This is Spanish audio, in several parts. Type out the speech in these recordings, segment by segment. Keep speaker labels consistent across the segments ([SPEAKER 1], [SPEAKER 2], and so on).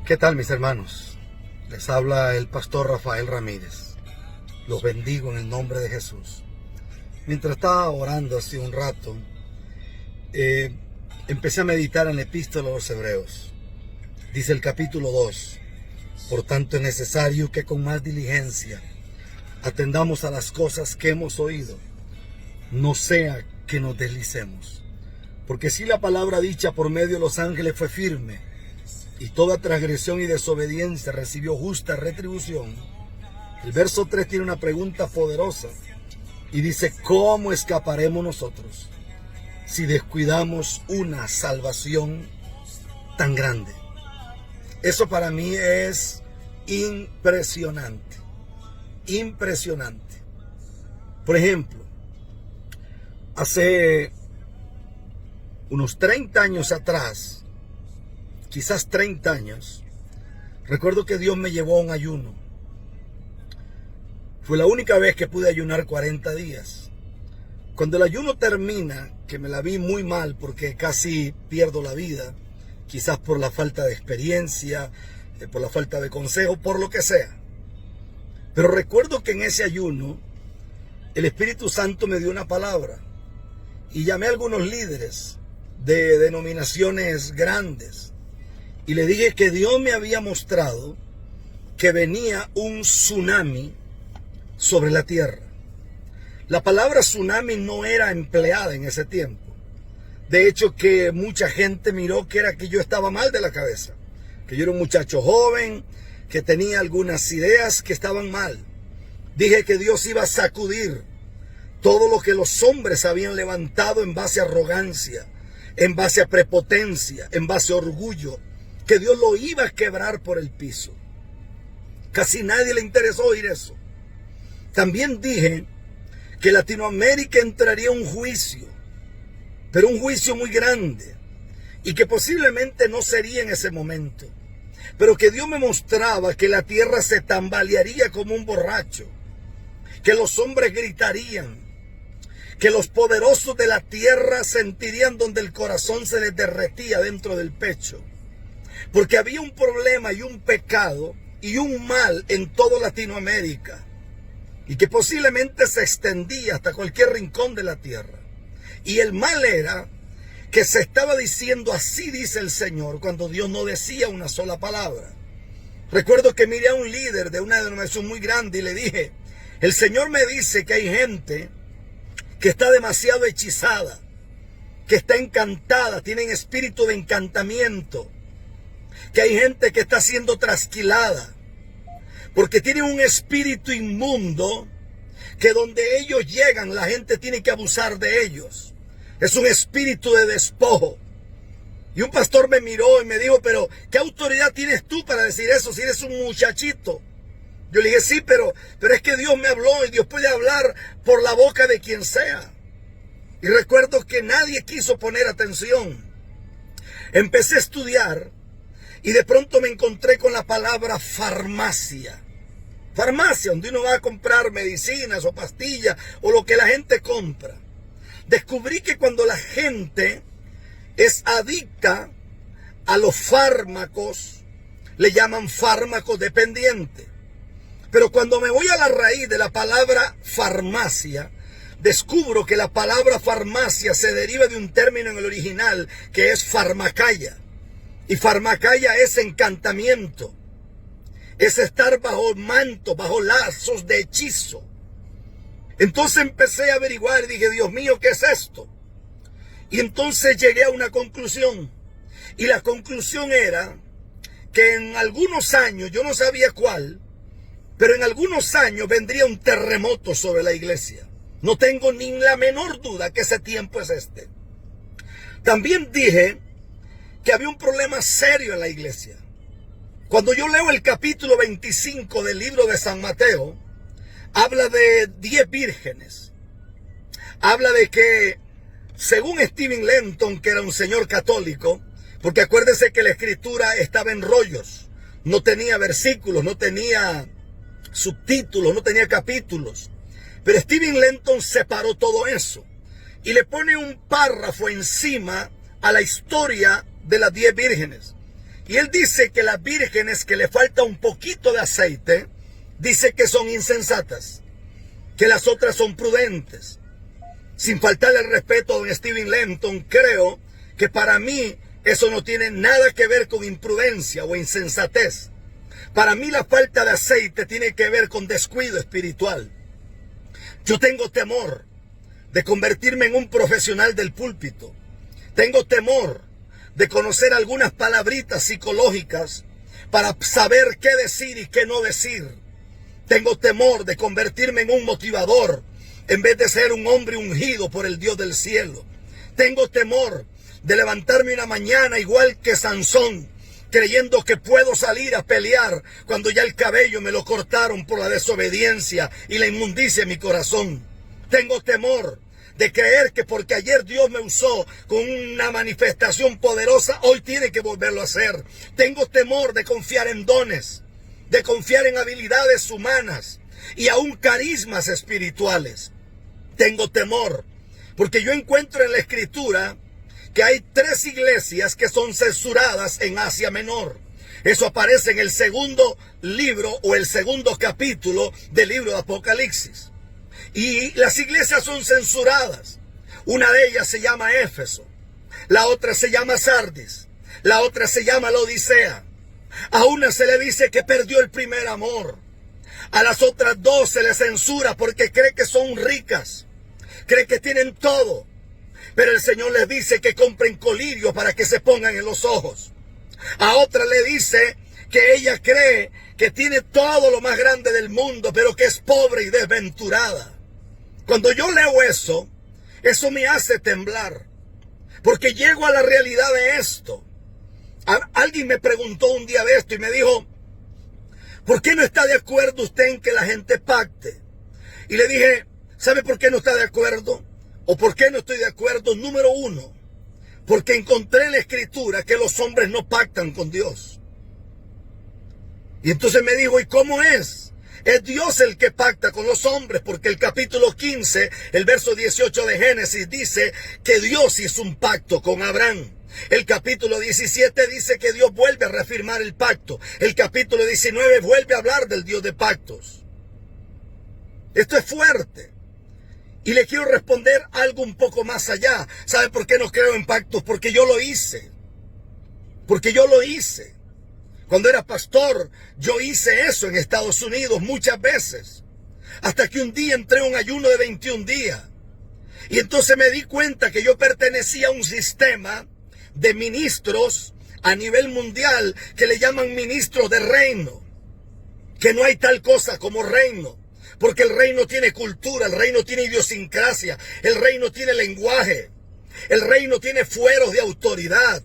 [SPEAKER 1] ¿Qué tal, mis hermanos? Les habla el pastor Rafael Ramírez. Los bendigo en el nombre de Jesús. Mientras estaba orando hace un rato, empecé a meditar en la epístola a los Hebreos. Dice el capítulo 2: por tanto es necesario que con más diligencia atendamos a las cosas que hemos oído, no sea que nos deslicemos. Porque si la palabra dicha por medio de los ángeles fue firme, y toda transgresión y desobediencia recibió justa retribución, el verso 3 tiene una pregunta poderosa y dice: ¿cómo escaparemos nosotros si descuidamos una salvación tan grande? Eso para mí es impresionante, impresionante. Por ejemplo, hace unos 30 años atrás, quizás 30 años, recuerdo que Dios me llevó a un ayuno. Fue la única vez que pude ayunar 40 días. Cuando el ayuno termina, que me la vi muy mal porque casi pierdo la vida, quizás por la falta de experiencia, por la falta de consejo, por lo que sea. Pero recuerdo que en ese ayuno, el Espíritu Santo me dio una palabra y llamé a algunos líderes de denominaciones grandes y le dije que Dios me había mostrado que venía un tsunami sobre la tierra. La palabra tsunami no era empleada en ese tiempo. De hecho, que mucha gente miró que era que yo estaba mal de la cabeza, que yo era un muchacho joven, que tenía algunas ideas que estaban mal. Dije que Dios iba a sacudir todo lo que los hombres habían levantado en base a arrogancia, en base a prepotencia, en base a orgullo, que Dios lo iba a quebrar por el piso. Casi nadie le interesó oír eso. También dije que Latinoamérica entraría en un juicio, pero un juicio muy grande, y que posiblemente no sería en ese momento, pero que Dios me mostraba que la tierra se tambalearía como un borracho, que los hombres gritarían, que los poderosos de la tierra sentirían donde el corazón se les derretía dentro del pecho, porque había un problema y un pecado y un mal en toda Latinoamérica, y que posiblemente se extendía hasta cualquier rincón de la tierra. Y el mal era que se estaba diciendo: así dice el Señor, cuando Dios no decía una sola palabra. Recuerdo que miré a un líder de una denominación muy grande y le dije: el Señor me dice que hay gente que está demasiado hechizada, que está encantada, tienen espíritu de encantamiento, que hay gente que está siendo trasquilada, porque tienen un espíritu inmundo que donde ellos llegan la gente tiene que abusar de ellos. Es un espíritu de despojo. Y un pastor me miró y me dijo: pero ¿qué autoridad tienes tú para decir eso si eres un muchachito? Yo le dije: sí, pero es que Dios me habló y Dios puede hablar por la boca de quien sea. Y recuerdo que nadie quiso poner atención. Empecé a estudiar y de pronto me encontré con la palabra farmacia. Farmacia, donde uno va a comprar medicinas o pastillas o lo que la gente compra. Descubrí que cuando la gente es adicta a los fármacos, le llaman fármacos dependientes. Pero cuando me voy a la raíz de la palabra farmacia, descubro que la palabra farmacia se deriva de un término en el original que es farmacaya. Y farmacaya es encantamiento. Es estar bajo manto, bajo lazos de hechizo. Entonces empecé a averiguar y dije: Dios mío, ¿qué es esto? Y entonces llegué a una conclusión. Y la conclusión era que en algunos años, yo no sabía cuál, pero en algunos años vendría un terremoto sobre la iglesia. No tengo ni la menor duda que ese tiempo es este. También dije que había un problema serio en la iglesia. Cuando yo leo el capítulo 25 del libro de San Mateo, habla de 10 vírgenes. Habla de que, según Stephen Lenton, que era un señor católico, porque acuérdese que la escritura estaba en rollos, no tenía versículos, no tenía subtítulos, no tenía capítulos. Pero Stephen Lenton separó todo eso y le pone un párrafo encima a la historia de las 10 vírgenes. Y él dice que las vírgenes que le falta un poquito de aceite, dice que son insensatas, que las otras son prudentes. Sin faltarle el respeto a don Steven Lenton, creo que para mí eso no tiene nada que ver con imprudencia o insensatez. Para mí la falta de aceite tiene que ver con descuido espiritual. Yo tengo temor de convertirme en un profesional del púlpito. Tengo temor de conocer algunas palabritas psicológicas para saber qué decir y qué no decir. Tengo temor de convertirme en un motivador en vez de ser un hombre ungido por el Dios del cielo. Tengo temor de levantarme una mañana igual que Sansón, creyendo que puedo salir a pelear cuando ya el cabello me lo cortaron por la desobediencia y la inmundicia en mi corazón. Tengo temor de creer que porque ayer Dios me usó con una manifestación poderosa, hoy tiene que volverlo a hacer. Tengo temor de confiar en dones, de confiar en habilidades humanas y aún carismas espirituales. Tengo temor porque yo encuentro en la Escritura que hay 3 iglesias que son censuradas en Asia Menor. Eso aparece en el segundo libro o el segundo capítulo del libro de Apocalipsis. Y las iglesias son censuradas. Una de ellas se llama Éfeso, la otra se llama Sardis, la otra se llama la Odisea. A una se le dice que perdió el primer amor. A las otras 2 se les censura porque cree que son ricas, cree que tienen todo. Pero el Señor les dice que compren colirio para que se pongan en los ojos. A otra le dice que ella cree que tiene todo lo más grande del mundo, pero que es pobre y desventurada. Cuando yo leo eso me hace temblar, porque llego a la realidad de esto. Alguien me preguntó un día de esto y me dijo, ¿por qué no está de acuerdo usted en que la gente pacte? Y le dije, ¿sabe por qué no está de acuerdo? ¿O por qué no estoy de acuerdo? Número 1, porque encontré en la Escritura que los hombres no pactan con Dios. Y entonces me dijo, ¿y cómo es? Es Dios el que pacta con los hombres, porque el capítulo 15, el verso 18 de Génesis dice que Dios hizo un pacto con Abraham. El capítulo 17 dice que Dios vuelve a reafirmar el pacto. El capítulo 19 vuelve a hablar del Dios de pactos. Esto es fuerte. Y le quiero responder algo un poco más allá. ¿Sabe por qué no creo en pactos? Porque yo lo hice. Porque yo lo hice. Cuando era pastor, yo hice eso en Estados Unidos muchas veces. Hasta que un día entré en un ayuno de 21 días. Y entonces me di cuenta que yo pertenecía a un sistema de ministros a nivel mundial que le llaman ministros de reino. Que no hay tal cosa como reino. Porque el reino tiene cultura, el reino tiene idiosincrasia, el reino tiene lenguaje, el reino tiene fueros de autoridad,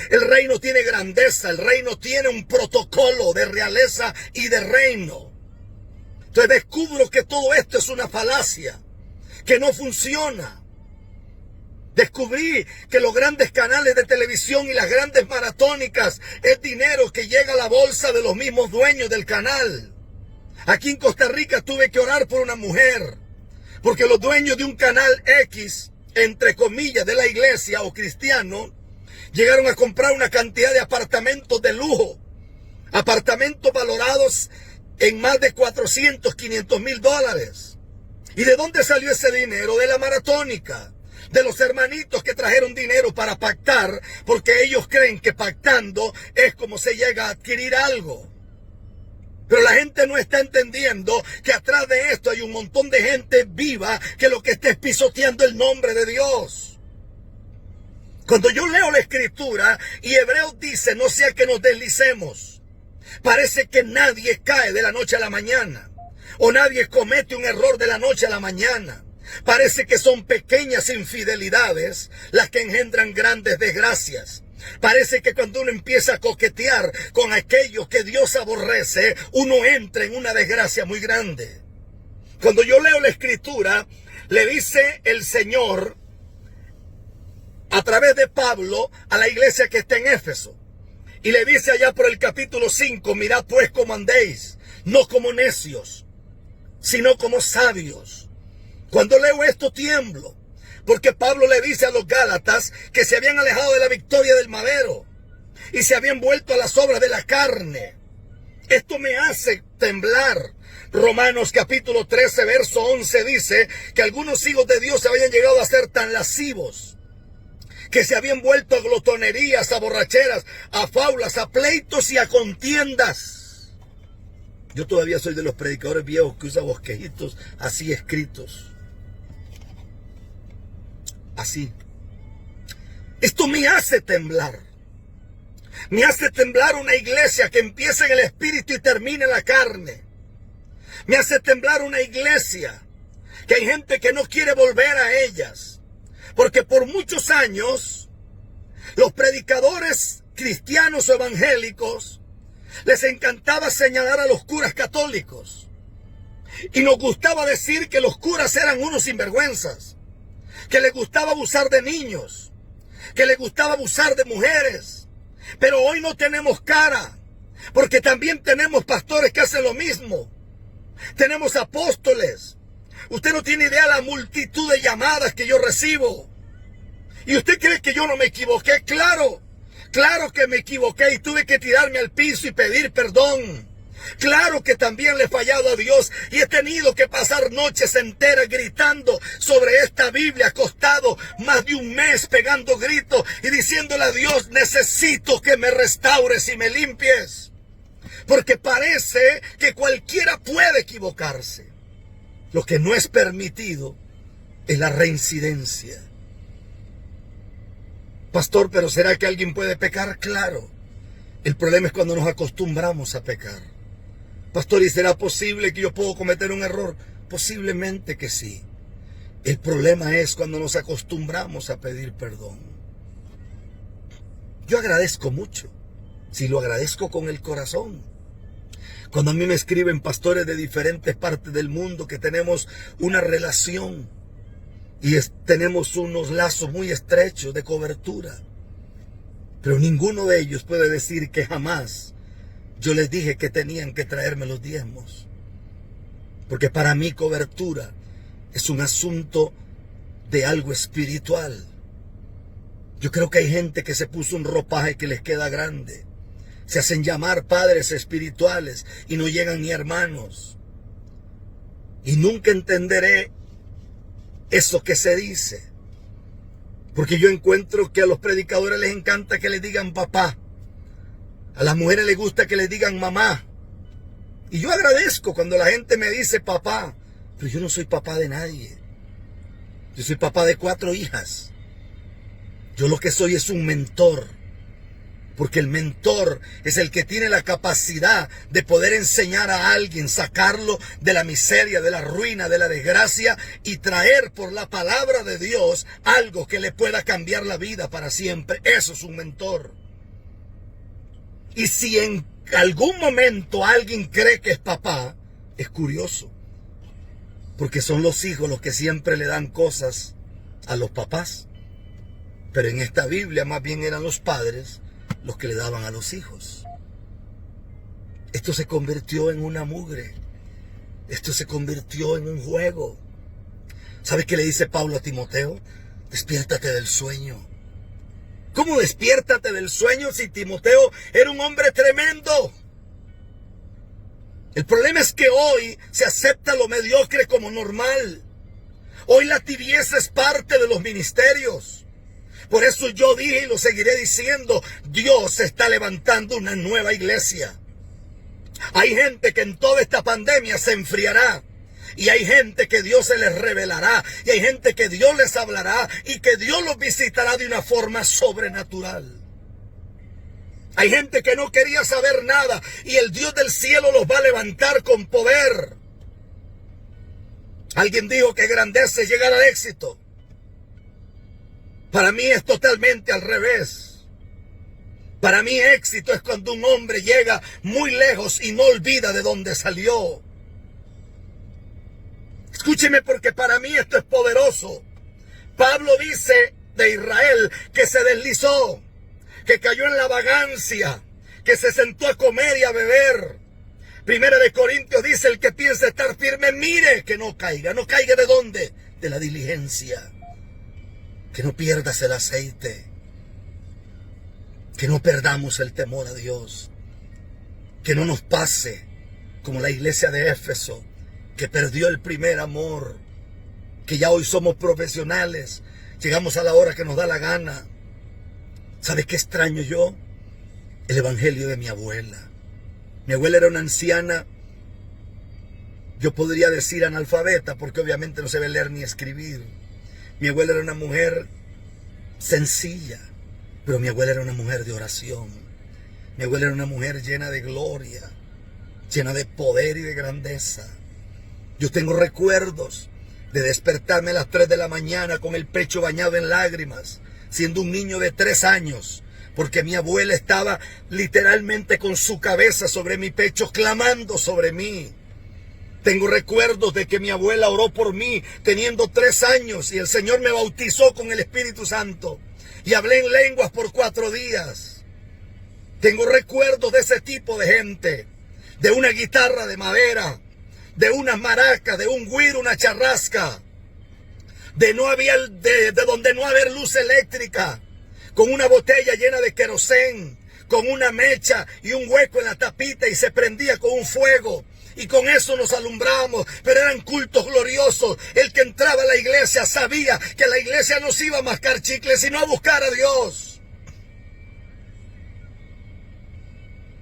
[SPEAKER 1] el reino tiene grandeza, el reino tiene un protocolo de realeza y de reino. Entonces descubro que todo esto es una falacia, que no funciona. Descubrí que los grandes canales de televisión y las grandes maratónicas es dinero que llega a la bolsa de los mismos dueños del canal. Aquí en Costa Rica tuve que orar por una mujer, porque los dueños de un canal X, entre comillas, de la iglesia o cristiano, llegaron a comprar una cantidad de apartamentos de lujo, apartamentos valorados en más de 400, 500 mil dólares. ¿Y de dónde salió ese dinero? De la maratónica, de los hermanitos que trajeron dinero para pactar, porque ellos creen que pactando es como se llega a adquirir algo. Pero la gente no está entendiendo que atrás de esto hay un montón de gente viva que lo que está es pisoteando el nombre de Dios. Cuando yo leo la Escritura y Hebreos dice, no sea que nos deslicemos, parece que nadie cae de la noche a la mañana, o nadie comete un error de la noche a la mañana. Parece que son pequeñas infidelidades las que engendran grandes desgracias. Parece que cuando uno empieza a coquetear con aquellos que Dios aborrece, uno entra en una desgracia muy grande. Cuando yo leo la Escritura, le dice el Señor a través de Pablo a la iglesia que está en Éfeso. Y le dice allá por el capítulo 5, mirad pues cómo andéis, no como necios, sino como sabios. Cuando leo esto tiemblo. Porque Pablo le dice a los Gálatas que se habían alejado de la victoria del madero. y se habían vuelto a las obras de la carne. Esto me hace temblar. Romanos capítulo 13, verso 11 dice que algunos hijos de Dios se habían llegado a ser tan lascivos que se habían vuelto a glotonerías, a borracheras, a faulas, a pleitos y a contiendas. Yo todavía soy de los predicadores viejos que usan bosquejitos así escritos. Así. Esto me hace temblar. Me hace temblar una iglesia que empieza en el espíritu y termina en la carne. Me hace temblar una iglesia que hay gente que no quiere volver a ellas. Porque por muchos años los predicadores cristianos o evangélicos les encantaba señalar a los curas católicos. Y nos gustaba decir que los curas eran unos sinvergüenzas, que les gustaba abusar de niños, que les gustaba abusar de mujeres. Pero hoy no tenemos cara, porque también tenemos pastores que hacen lo mismo. Tenemos apóstoles. Usted no tiene idea de la multitud de llamadas que yo recibo. ¿Y usted cree que yo no me equivoqué? Claro, claro que me equivoqué y tuve que tirarme al piso y pedir perdón. Claro que también le he fallado a Dios y he tenido que pasar noches enteras gritando sobre esta Biblia, acostado más de un mes pegando gritos y diciéndole a Dios, necesito que me restaures y me limpies. Porque parece que cualquiera puede equivocarse. Lo que no es permitido es la reincidencia. Pastor, ¿pero será que alguien puede pecar? Claro. El problema es cuando nos acostumbramos a pecar. Pastor, ¿y será posible que yo puedo cometer un error? Posiblemente que sí. El problema es cuando nos acostumbramos a pedir perdón. Yo agradezco mucho, si lo agradezco con el corazón. Cuando a mí me escriben pastores de diferentes partes del mundo que tenemos una relación y tenemos unos lazos muy estrechos de cobertura. Pero ninguno de ellos puede decir que jamás yo les dije que tenían que traerme los diezmos. Porque para mí cobertura es un asunto de algo espiritual. Yo creo que hay gente que se puso un ropaje que les queda grande. Se hacen llamar padres espirituales y no llegan ni hermanos. Y nunca entenderé eso que se dice. Porque yo encuentro que a los predicadores les encanta que les digan papá. A las mujeres les gusta que les digan mamá. Y yo agradezco cuando la gente me dice papá. Pero yo no soy papá de nadie. Yo soy papá de 4 hijas. Yo lo que soy es un mentor. Porque el mentor es el que tiene la capacidad de poder enseñar a alguien, sacarlo de la miseria, de la ruina, de la desgracia y traer por la palabra de Dios algo que le pueda cambiar la vida para siempre. Eso es un mentor. Y si en algún momento alguien cree que es papá, es curioso. Porque son los hijos los que siempre le dan cosas a los papás. Pero en esta Biblia más bien eran los padres los que le daban a los hijos. Esto se convirtió en una mugre. Esto se convirtió en un juego. ¿Sabes qué le dice Pablo a Timoteo? Despiértate del sueño. ¿Cómo despiértate del sueño si Timoteo era un hombre tremendo? El problema es que hoy se acepta lo mediocre como normal. Hoy la tibieza es parte de los ministerios. Por eso yo dije y lo seguiré diciendo, Dios está levantando una nueva iglesia. Hay gente que en toda esta pandemia se enfriará. Y hay gente que Dios se les revelará. Y hay gente que Dios les hablará. Y que Dios los visitará de una forma sobrenatural. Hay gente que no quería saber nada. Y el Dios del cielo los va a levantar con poder. Alguien dijo que grandeza es llegar al éxito. Para mí es totalmente al revés. Para mí éxito es cuando un hombre llega muy lejos y no olvida de dónde salió. Escúcheme porque para mí esto es poderoso. Pablo dice de Israel que se deslizó, que cayó en la vagancia, que se sentó a comer y a beber. Primera de Corintios dice, el que piensa estar firme, mire que no caiga. ¿No caiga de dónde? De la diligencia. Que no pierdas el aceite. Que no perdamos el temor a Dios. Que no nos pase como la iglesia de Éfeso, que perdió el primer amor. Que ya hoy somos profesionales. Llegamos a la hora que nos da la gana. ¿Sabes qué extraño yo? El evangelio de mi abuela. Mi abuela era una anciana, yo podría decir analfabeta, porque obviamente no sabe leer ni escribir. Mi abuela era una mujer sencilla, pero mi abuela era una mujer de oración. Mi abuela era una mujer llena de gloria, llena de poder y de grandeza. Yo tengo recuerdos de despertarme a las 3 de la mañana con el pecho bañado en lágrimas, siendo un niño de 3 años, porque mi abuela estaba literalmente con su cabeza sobre mi pecho, clamando sobre mí. Tengo recuerdos de que mi abuela oró por mí teniendo 3 años y el Señor me bautizó con el Espíritu Santo y hablé en lenguas por 4 días. Tengo recuerdos de ese tipo de gente, de una guitarra de madera, de unas maracas, de un güiro, una charrasca, de donde no haber luz eléctrica, con una botella llena de querosén, con una mecha y un hueco en la tapita y se prendía con un fuego. Y con eso nos alumbramos, pero eran cultos gloriosos. El que entraba a la iglesia sabía que la iglesia no se iba a mascar chicles, sino a buscar a Dios.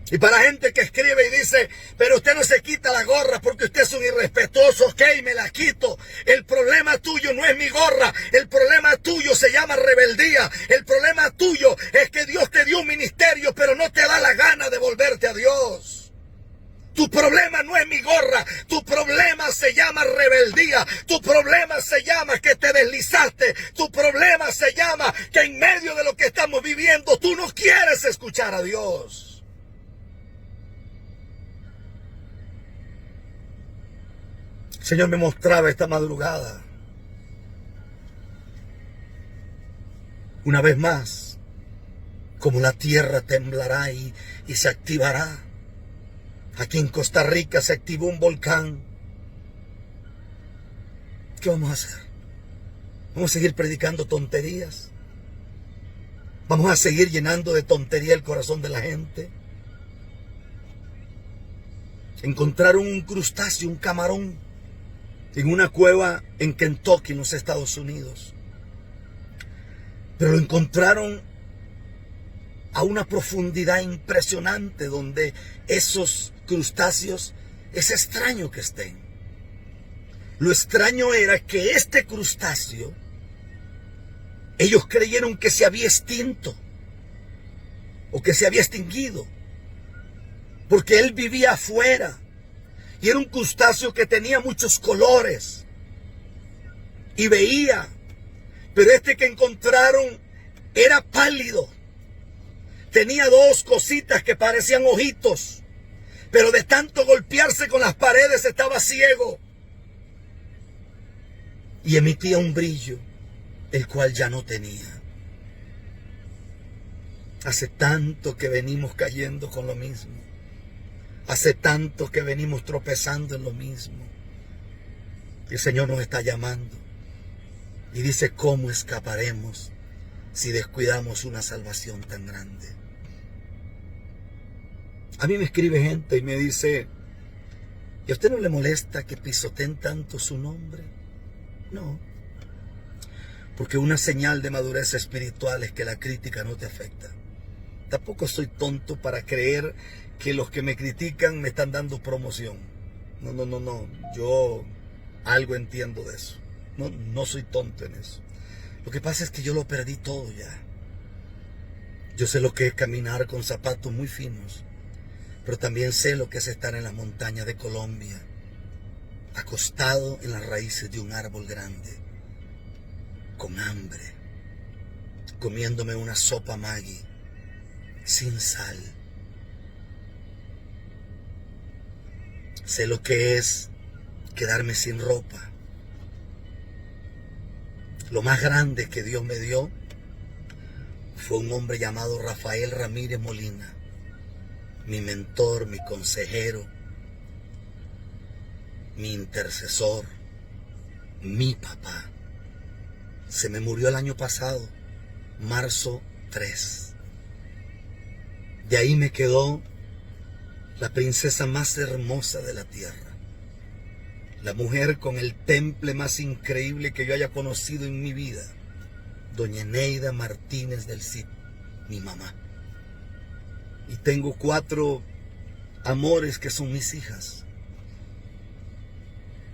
[SPEAKER 1] Y para gente que escribe y dice, pero usted no se quita la gorra porque usted es un irrespetuoso, ok, me la quito. El problema tuyo no es mi gorra, el problema tuyo se llama rebeldía. El problema tuyo es que Dios te dio un ministerio, pero no te da la gana de volverte a Dios. Tu problema no es mi gorra, tu problema se llama rebeldía, tu problema se llama que te deslizaste, tu problema se llama que en medio de lo que estamos viviendo tú no quieres escuchar a Dios. El Señor me mostraba esta madrugada, una vez más, como la tierra temblará y se activará. Aquí en Costa Rica se activó un volcán. ¿Qué vamos a hacer? ¿Vamos a seguir predicando tonterías? ¿Vamos a seguir llenando de tontería el corazón de la gente? Encontraron un crustáceo, un camarón, en una cueva en Kentucky, en los Estados Unidos. Pero lo encontraron a una profundidad impresionante donde esos crustáceos es extraño que estén. Lo extraño era que este crustáceo, ellos creyeron que se había extinto o que se había extinguido, porque él vivía afuera y era un crustáceo que tenía muchos colores y veía, pero este que encontraron era pálido. Tenía 2 cositas que parecían ojitos, pero de tanto golpearse con las paredes estaba ciego. Y emitía un brillo, el cual ya no tenía. Hace tanto que venimos cayendo con lo mismo. Hace tanto que venimos tropezando en lo mismo. El Señor nos está llamando. Y dice, ¿cómo escaparemos si descuidamos una salvación tan grande? A mí me escribe gente y me dice, ¿y a usted no le molesta que pisoteen tanto su nombre? No. Porque una señal de madurez espiritual es que la crítica no te afecta. Tampoco soy tonto para creer que los que me critican me están dando promoción. No. Yo algo entiendo de eso. No soy tonto en eso. Lo que pasa es que yo lo perdí todo ya. Yo sé lo que es caminar con zapatos muy finos. Pero también sé lo que es estar en las montañas de Colombia, acostado en las raíces de un árbol grande, con hambre, comiéndome una sopa Maggi, sin sal. Sé lo que es quedarme sin ropa. Lo más grande que Dios me dio fue un hombre llamado Rafael Ramírez Molina. Mi mentor, mi consejero, mi intercesor, mi papá. Se me murió el año pasado, marzo 3. De ahí me quedó la princesa más hermosa de la tierra, la mujer con el temple más increíble que yo haya conocido en mi vida, doña Eneida Martínez del Cid, mi mamá. Y tengo 4 amores que son mis hijas.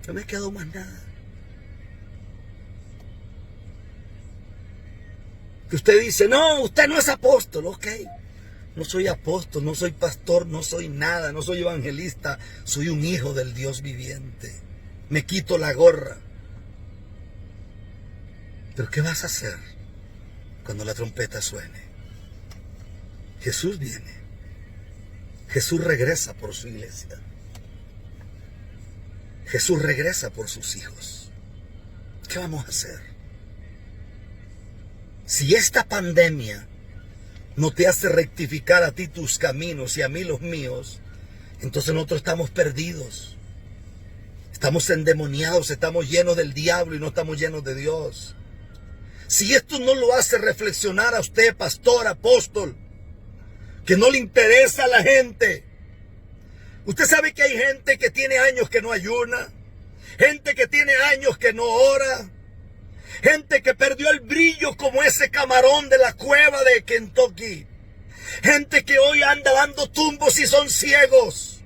[SPEAKER 1] No me quedó más nada. Que usted dice, no, usted no es apóstol, ok. No soy apóstol, no soy pastor, no soy nada, no soy evangelista, soy un hijo del Dios viviente. Me quito la gorra. Pero ¿qué vas a hacer cuando la trompeta suene? Jesús viene. Jesús regresa por su iglesia. Jesús regresa por sus hijos. ¿Qué vamos a hacer? Si esta pandemia no te hace rectificar a ti tus caminos y a mí los míos, entonces nosotros estamos perdidos. Estamos endemoniados, estamos llenos del diablo y no estamos llenos de Dios. Si esto no lo hace reflexionar a usted, pastor, apóstol, que no le interesa a la gente. Usted sabe que hay gente que tiene años que no ayuna, gente que tiene años que no ora, gente que perdió el brillo como ese camarón de la cueva de Kentucky, gente que hoy anda dando tumbos y son ciegos.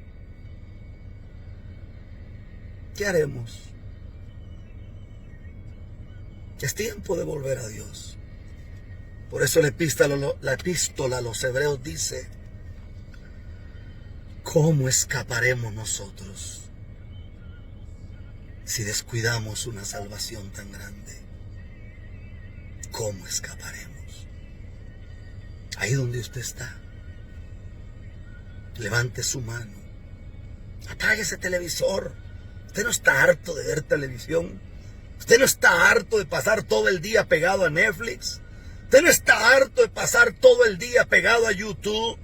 [SPEAKER 1] ¿Qué haremos? Es tiempo de volver a Dios. Por eso la epístola a los hebreos dice, ¿cómo escaparemos nosotros si descuidamos una salvación tan grande? ¿Cómo escaparemos? Ahí donde usted está, levante su mano, apague ese televisor. Usted no está harto de ver televisión. Usted no está harto de pasar todo el día pegado a Netflix. Usted no está harto de pasar todo el día pegado a YouTube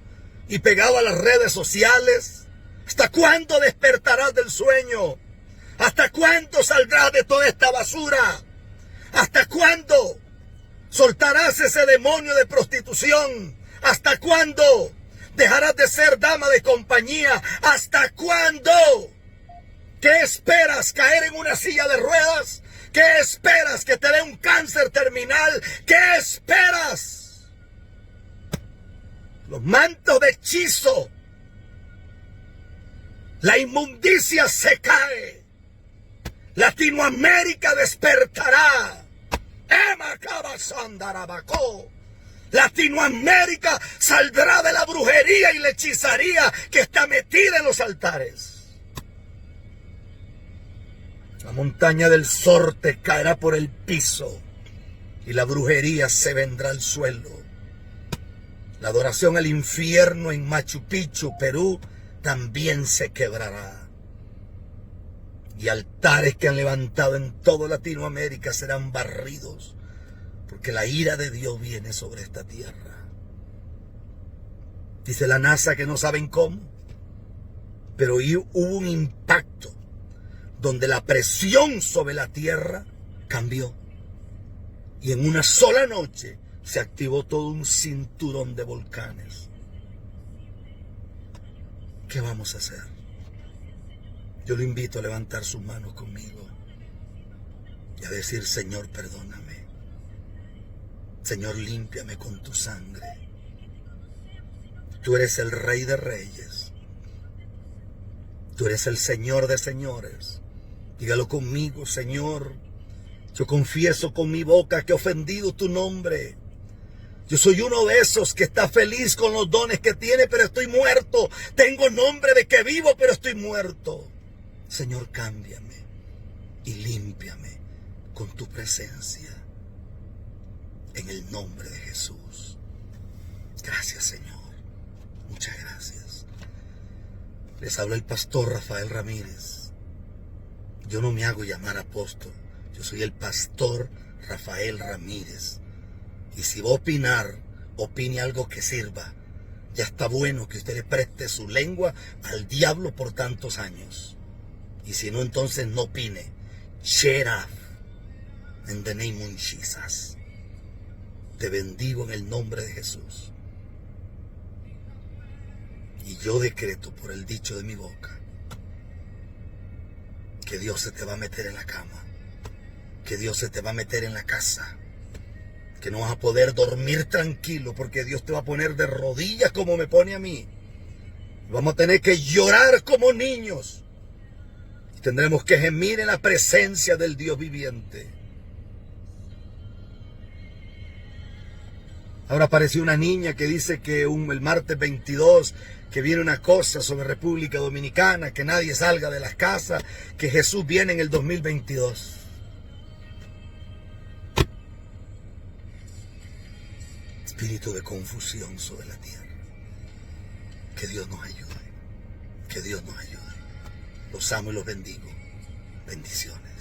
[SPEAKER 1] y pegado a las redes sociales. ¿Hasta cuándo despertarás del sueño? ¿Hasta cuándo saldrás de toda esta basura? ¿Hasta cuándo soltarás ese demonio de prostitución? ¿Hasta cuándo dejarás de ser dama de compañía? ¿Hasta cuándo? ¿Qué esperas? ¿Caer en una silla de ruedas? ¿Qué esperas? ¿Que te dé un cáncer terminal? ¿Qué esperas? Los mantos de hechizo. La inmundicia se cae. Latinoamérica despertará. Latinoamérica saldrá de la brujería y la hechicería que está metida en los altares. La montaña del Sorte caerá por el piso y la brujería se vendrá al suelo. La adoración al infierno en Machu Picchu, Perú, también se quebrará. Y altares que han levantado en toda Latinoamérica serán barridos, porque la ira de Dios viene sobre esta tierra. Dice la NASA que no saben cómo, pero hubo un impacto donde la presión sobre la tierra cambió. Y en una sola noche se activó todo un cinturón de volcanes. ¿Qué vamos a hacer? Yo lo invito a levantar sus manos conmigo y a decir, Señor, perdóname. Señor, límpiame con tu sangre. Tú eres el Rey de Reyes. Tú eres el Señor de señores. Dígalo conmigo, Señor. Yo confieso con mi boca que he ofendido tu nombre. Yo soy uno de esos que está feliz con los dones que tiene, pero estoy muerto. Tengo nombre de que vivo, pero estoy muerto. Señor, cámbiame y límpiame con tu presencia. En el nombre de Jesús. Gracias, Señor. Muchas gracias. Les habla el pastor Rafael Ramírez. Yo no me hago llamar apóstol. Yo soy el pastor Rafael Ramírez. Y si va a opinar, opine algo que sirva. Ya está bueno que usted le preste su lengua al diablo por tantos años. Y si no, entonces no opine. Shut up. In the name of Jesus. Te bendigo en el nombre de Jesús. Y yo decreto por el dicho de mi boca que Dios se te va a meter en la cama, que Dios se te va a meter en la casa, que no vas a poder dormir tranquilo porque Dios te va a poner de rodillas como me pone a mí. Vamos a tener que llorar como niños. Y tendremos que gemir en la presencia del Dios viviente. Ahora apareció una niña que dice que el martes 22, que viene una cosa sobre República Dominicana, que nadie salga de las casas, que Jesús viene en el 2022. Espíritu de confusión sobre la tierra. Que Dios nos ayude. Que Dios nos ayude. Los amo y los bendigo. Bendiciones.